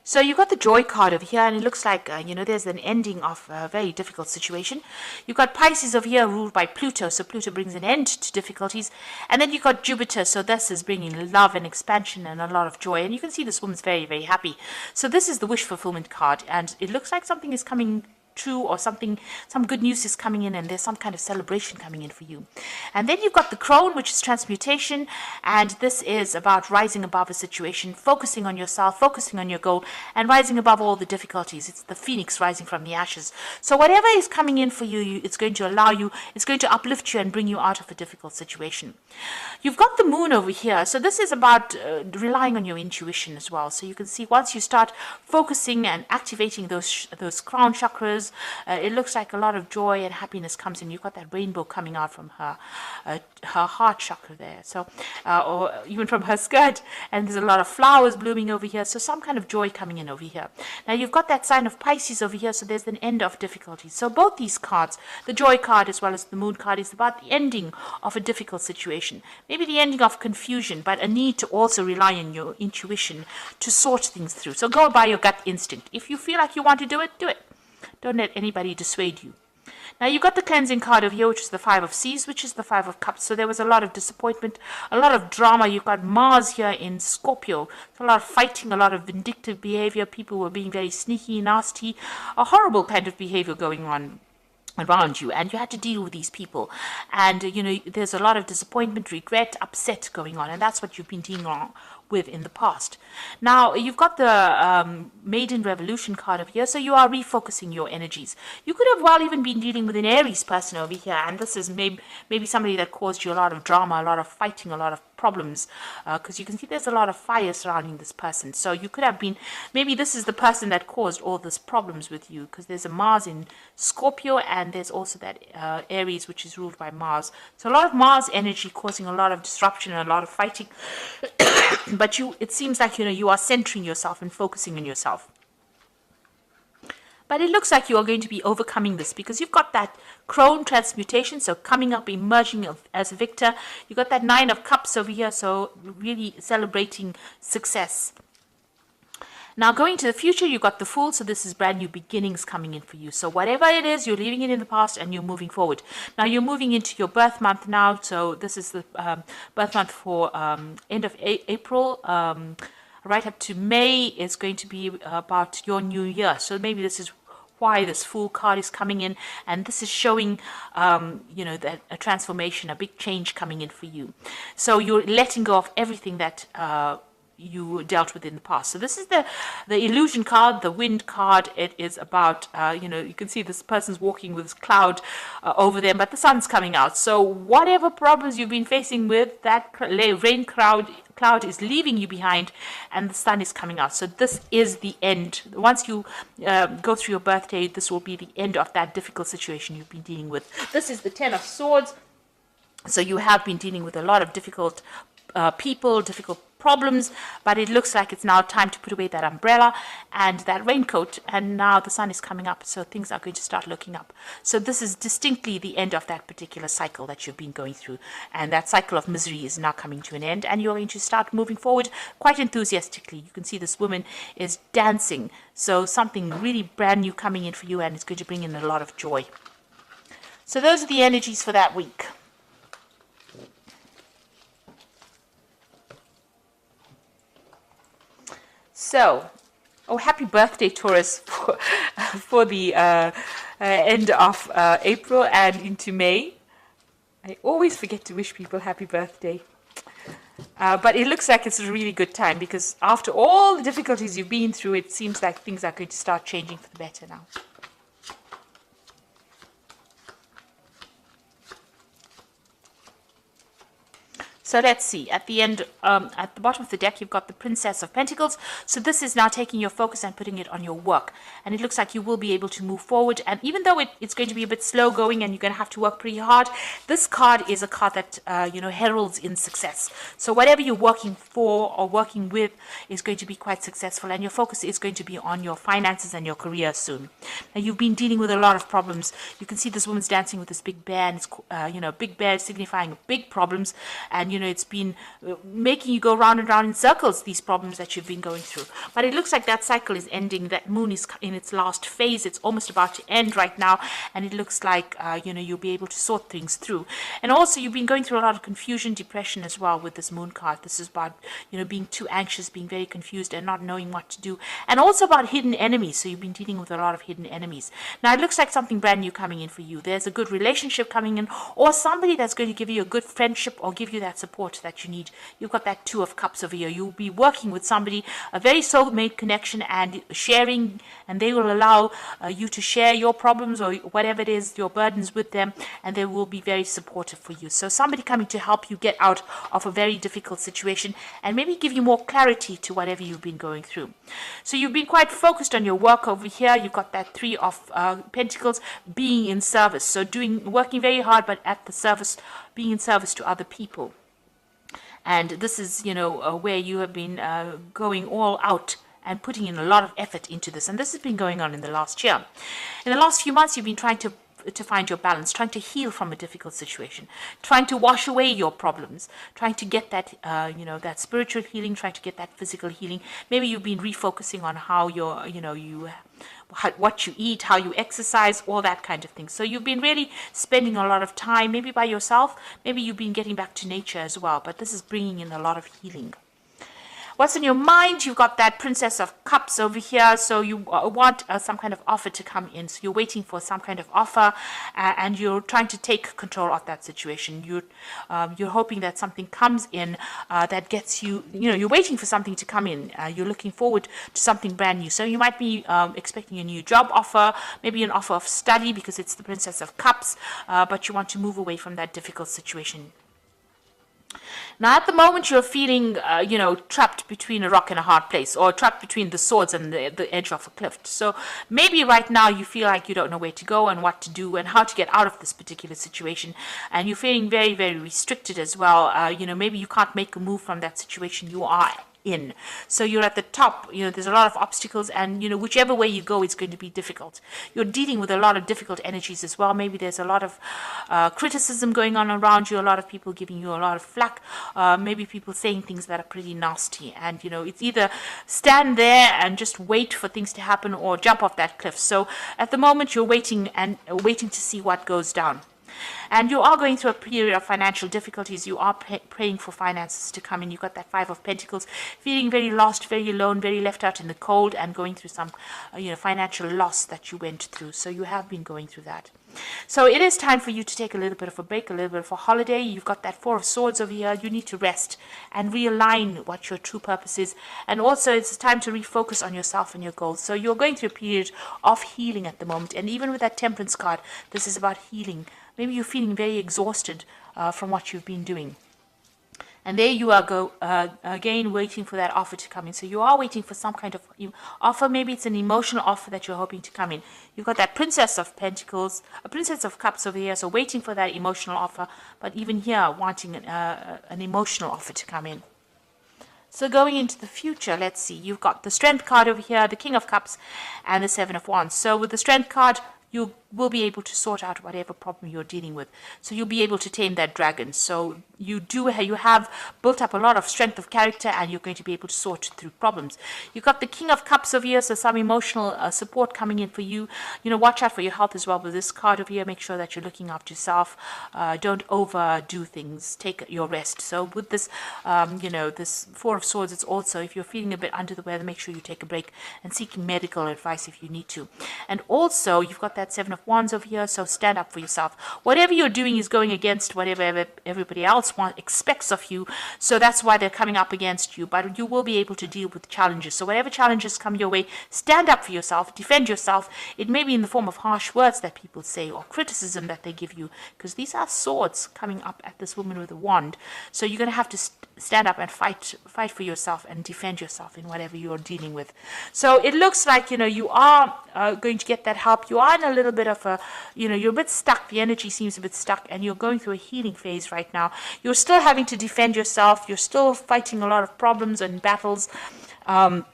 So you got the joy card over here, and it looks like, there's an ending of a very difficult situation. You've got Pisces over here ruled by Pluto, so Pluto brings an end to difficulties. And then you've got Jupiter, so this is bringing love and expansion and a lot of joy. And you can see this woman's very, very happy. So this is the wish fulfillment card, and it looks like something is coming true, or some good news is coming in, and there's some kind of celebration coming in for you. And then you've got the crone, which is transmutation, and this is about rising above a situation, focusing on yourself, focusing on your goal, and rising above all the difficulties. It's the phoenix rising from the ashes. So whatever is coming in for you, it's going to allow you, it's going to uplift you and bring you out of a difficult situation. You've got the moon over here, so this is about relying on your intuition as well. So you can see once you start focusing and activating those crown chakras, it looks like a lot of joy and happiness comes in. You've got that rainbow coming out from her heart chakra there, so or even from her skirt, and there's a lot of flowers blooming over here, so some kind of joy coming in over here. Now you've got that sign of Pisces over here, so there's an end of difficulties. So both these cards, the joy card as well as the moon card, is about the ending of a difficult situation, maybe the ending of confusion, but a need to also rely on your intuition to sort things through. So go by your gut instinct. If you feel like you want to do it, do it. Don't let anybody dissuade you. Now you got the cleansing card over here, which is the Five of Seas, which is the Five of Cups. So there was a lot of disappointment, a lot of drama. You've got Mars here in Scorpio. So a lot of fighting, a lot of vindictive behavior. People were being very sneaky, nasty, a horrible kind of behavior going on around you, and you had to deal with these people, and there's a lot of disappointment, regret, upset going on, and that's what you've been dealing with in the past. Now you've got the Maiden Revolution card over here, so you are refocusing your energies. You could have even been dealing with an Aries person over here, and this is maybe somebody that caused you a lot of drama, a lot of fighting, a lot of problems, because you can see there's a lot of fire surrounding this person. So you could have been, maybe this is the person that caused all these problems with you, because there's a Mars in Scorpio, and there's also that Aries, which is ruled by Mars. So a lot of Mars energy causing a lot of disruption and a lot of fighting. But it seems like you are centering yourself and focusing on yourself. But it looks like you are going to be overcoming this, because you've got that crone transmutation, so coming up, emerging as a victor. You've got that Nine of Cups over here, so really celebrating success. Now going to the future, you've got the Fool, so this is brand new beginnings coming in for you. So whatever it is, you're leaving it in the past and you're moving forward. Now you're moving into your birth month now, so this is the birth month for end of April. Right up to May is going to be about your new year. So maybe this is why this Fool card is coming in, and this is showing that a transformation, a big change coming in for you. So you're letting go of everything that you dealt with in the past. So this is the illusion card, the wind card. It is about you can see this person's walking with this cloud over them, but the sun's coming out. So whatever problems you've been facing with, that rain cloud is leaving you behind, and the sun is coming out. So this is the end. Once you go through your birthday, this will be the end of that difficult situation you've been dealing with. This is the Ten of Swords. So you have been dealing with a lot of difficult people, difficult problems, but it looks like it's now time to put away that umbrella and that raincoat, and now the sun is coming up, so things are going to start looking up. So this is distinctly the end of that particular cycle that you've been going through, and that cycle of misery is now coming to an end, and you're going to start moving forward quite enthusiastically. You can see this woman is dancing, so something really brand new coming in for you, and it's going to bring in a lot of joy. So those are the energies for that week. So, happy birthday, Taurus, for the end of April and into May. I always forget to wish people happy birthday. But it looks like it's a really good time, because after all the difficulties you've been through, it seems like things are going to start changing for the better now. So let's see, at the end, at the bottom of the deck, you've got the Princess of Pentacles. So this is now taking your focus and putting it on your work. And it looks like you will be able to move forward. And even though it's going to be a bit slow going and you're going to have to work pretty hard, this card is a card that, heralds in success. So whatever you're working for or working with is going to be quite successful. And your focus is going to be on your finances and your career soon. Now, you've been dealing with a lot of problems. You can see this woman's dancing with this big bear, and it's, big bear signifying big problems. And, it's been making you go round and round in circles, these problems that you've been going through. But it looks like that cycle is ending. That moon is in its last phase. It's almost about to end right now. And it looks like, you'll be able to sort things through. And also, you've been going through a lot of confusion, depression as well with this moon card. This is about, being too anxious, being very confused and not knowing what to do. And also about hidden enemies. So you've been dealing with a lot of hidden enemies. Now, it looks like something brand new coming in for you. There's a good relationship coming in, or somebody that's going to give you a good friendship or give you that support that you need. You've got that Two of Cups over here. You'll be working with somebody, a very soulmate connection, and sharing, and they will allow you to share your problems or whatever it is, your burdens with them, and they will be very supportive for you. So somebody coming to help you get out of a very difficult situation and maybe give you more clarity to whatever you've been going through. So you've been quite focused on your work over here. You've got that Three of Pentacles, being in service. So working very hard, but at the service, being in service to other people. And this is, where you have been going all out and putting in a lot of effort into this. And this has been going on in the last year. In the last few months, you've been trying to find your balance, trying to heal from a difficult situation, trying to wash away your problems, trying to get that, that spiritual healing, trying to get that physical healing. Maybe you've been refocusing on how what you eat, how you exercise, all that kind of thing. So you've been really spending a lot of time, maybe by yourself, maybe you've been getting back to nature as well, but this is bringing in a lot of healing. What's in your mind? You've got that Princess of Cups over here. So you want some kind of offer to come in. So you're waiting for some kind of offer, and you're trying to take control of that situation. You're hoping that something comes in that gets you. You're waiting for something to come in. You're looking forward to something brand new. So you might be expecting a new job offer, maybe an offer of study because it's the Princess of Cups, but you want to move away from that difficult situation. Now, at the moment, you're feeling, trapped between a rock and a hard place, or trapped between the swords and the edge of a cliff. So maybe right now you feel like you don't know where to go and what to do and how to get out of this particular situation. And you're feeling very, very restricted as well. Maybe you can't make a move from that situation you are in. So you're at the top, there's a lot of obstacles, and whichever way you go, it's going to be difficult. You're dealing with a lot of difficult energies as well. Maybe there's a lot of criticism going on around you, a lot of people giving you a lot of flack, maybe people saying things that are pretty nasty, and it's either stand there and just wait for things to happen or jump off that cliff. So at the moment you're waiting to see what goes down. And you are going through a period of financial difficulties. You are praying for finances to come in. You've got that Five of Pentacles, feeling very lost, very alone, very left out in the cold, and going through some financial loss that you went through. So you have been going through that. So it is time for you to take a little bit of a break, a little bit of a holiday. You've got that Four of Swords over here. You need to rest and realign what your true purpose is. And also it's time to refocus on yourself and your goals. So you're going through a period of healing at the moment. And even with that Temperance card, this is about healing. Maybe you're feeling very exhausted from what you've been doing. And there you are again waiting for that offer to come in. So you are waiting for some kind of offer. Maybe it's an emotional offer that you're hoping to come in. You've got that Princess of Pentacles, a Princess of Cups over here. So waiting for that emotional offer. But even here, wanting an emotional offer to come in. So going into the future, let's see. You've got the Strength card over here, the King of Cups, and the Seven of Wands. So with the Strength card, you will be able to sort out whatever problem you're dealing with. So you'll be able to tame that dragon. So you have built up a lot of strength of character, and you're going to be able to sort through problems. You've got the King of Cups over here, so some emotional support coming in for you. Watch out for your health as well with this card over here. Make sure that you're looking after yourself. Don't overdo things. Take your rest. So with this, this Four of Swords, it's also, if you're feeling a bit under the weather, make sure you take a break and seeking medical advice if you need to. And also, you've got that Seven of Wands over here, so stand up for yourself. Whatever you're doing is going against whatever everybody else expects of you, so that's why they're coming up against you. But you will be able to deal with challenges. So whatever challenges come your way, stand up for yourself, defend yourself. It may be in the form of harsh words that people say or criticism that they give you, because these are swords coming up at this woman with a wand. So you're going to have to stand up and fight for yourself and defend yourself in whatever you're dealing with. So it looks like you are going to get that help. You are in a little bit of a you're a bit stuck. The energy seems a bit stuck, and you're going through a healing phase right now. You're still having to defend yourself. You're still fighting a lot of problems and battles, and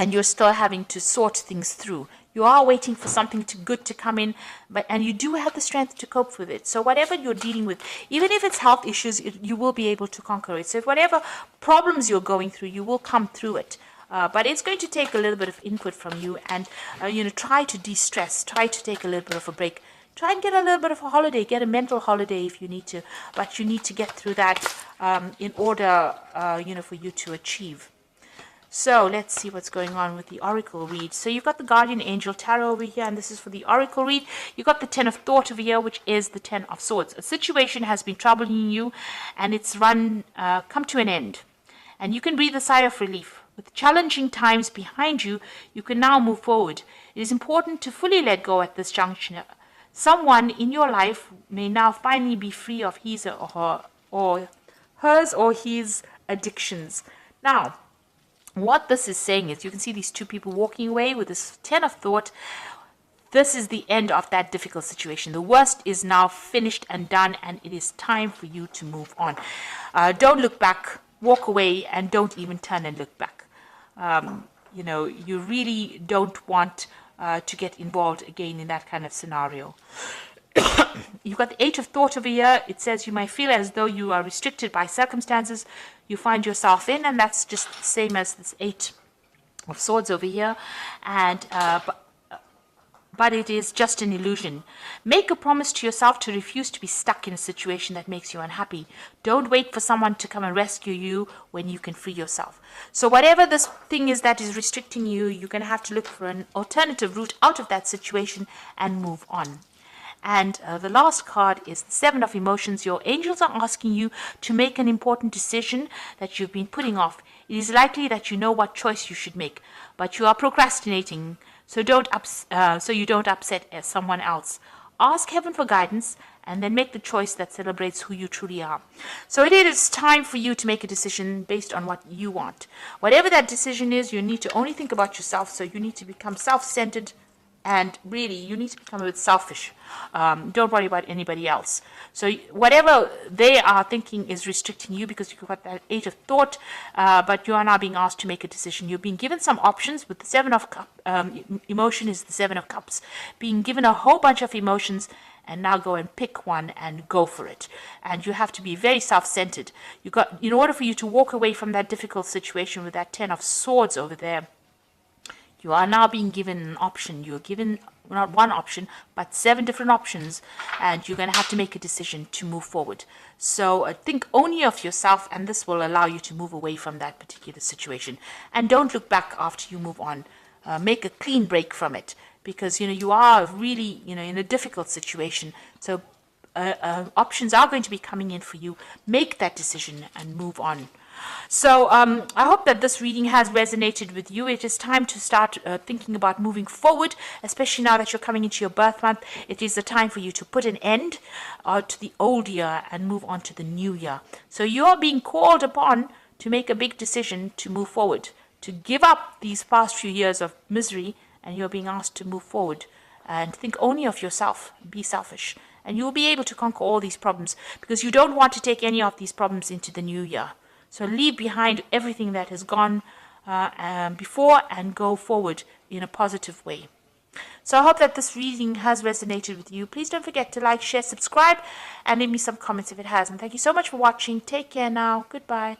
you're still having to sort things through. You are waiting for something good to come in, and you do have the strength to cope with it. So whatever you're dealing with, even if it's health issues, you will be able to conquer it. So if whatever problems you're going through, you will come through it. But it's going to take a little bit of input from you, and try to de-stress, try to take a little bit of a break. Try and get a little bit of a holiday, get a mental holiday if you need to, but you need to get through that in order, for you to achieve. So let's see what's going on with the Oracle read. So you've got the Guardian Angel Tarot over here, and this is for the Oracle read. You've got the Ten of Thought over here, which is the Ten of Swords. A situation has been troubling you, and it's come to an end. And you can breathe a sigh of relief. With challenging times behind you, you can now move forward. It is important to fully let go at this junction. Someone in your life may now finally be free of his or hers or his addictions. Now, what this is saying is, you can see these two people walking away with this Ten of Thought. This is the end of that difficult situation. The worst is now finished and done, and it is time for you to move on. Don't look back. Walk away, and don't even turn and look back. You really don't want to get involved again in that kind of scenario. You've got the Eight of Thought over here. It says you might feel as though you are restricted by circumstances you find yourself in, and that's just the same as this Eight of Swords over here. And but it is just an illusion. Make a promise to yourself to refuse to be stuck in a situation that makes you unhappy. Don't wait for someone to come and rescue you when you can free yourself. So whatever this thing is that is restricting you, you're going to have to look for an alternative route out of that situation and move on. And the last card is the Seven of Emotions. Your angels are asking you to make an important decision that you've been putting off. It is likely that you know what choice you should make, but you are procrastinating. So you don't upset someone else. Ask heaven for guidance, and then make the choice that celebrates who you truly are. So it is time for you to make a decision based on what you want. Whatever that decision is, you need to only think about yourself. So you need to become self-centered, and really you need to become a bit selfish. Don't worry about anybody else. So whatever they are thinking is restricting you, because you've got that Eight of Thought, but you are now being asked to make a decision. You've been given some options. With the Seven of emotion is the Seven of Cups. Being given a whole bunch of emotions, and now go and pick one and go for it. And you have to be very self-centered. In order for you to walk away from that difficult situation with that Ten of Swords over there, you are now being given an option. You're given not one option, but 7 different options, and you're going to have to make a decision to move forward. So think only of yourself, and this will allow you to move away from that particular situation. And don't look back after you move on. Make a clean break from it, because you are really in a difficult situation. So options are going to be coming in for you. Make that decision and move on. So I hope that this reading has resonated with you. It is time to start thinking about moving forward, especially now that you're coming into your birth month. It is the time for you to put an end to the old year and move on to the new year. So you're being called upon to make a big decision to move forward, to give up these past few years of misery, and you're being asked to move forward and think only of yourself. Be selfish, and you'll be able to conquer all these problems, because you don't want to take any of these problems into the new year. So leave behind everything that has gone before and go forward in a positive way. So I hope that this reading has resonated with you. Please don't forget to like, share, subscribe, and leave me some comments if it has. And thank you so much for watching. Take care now. Goodbye.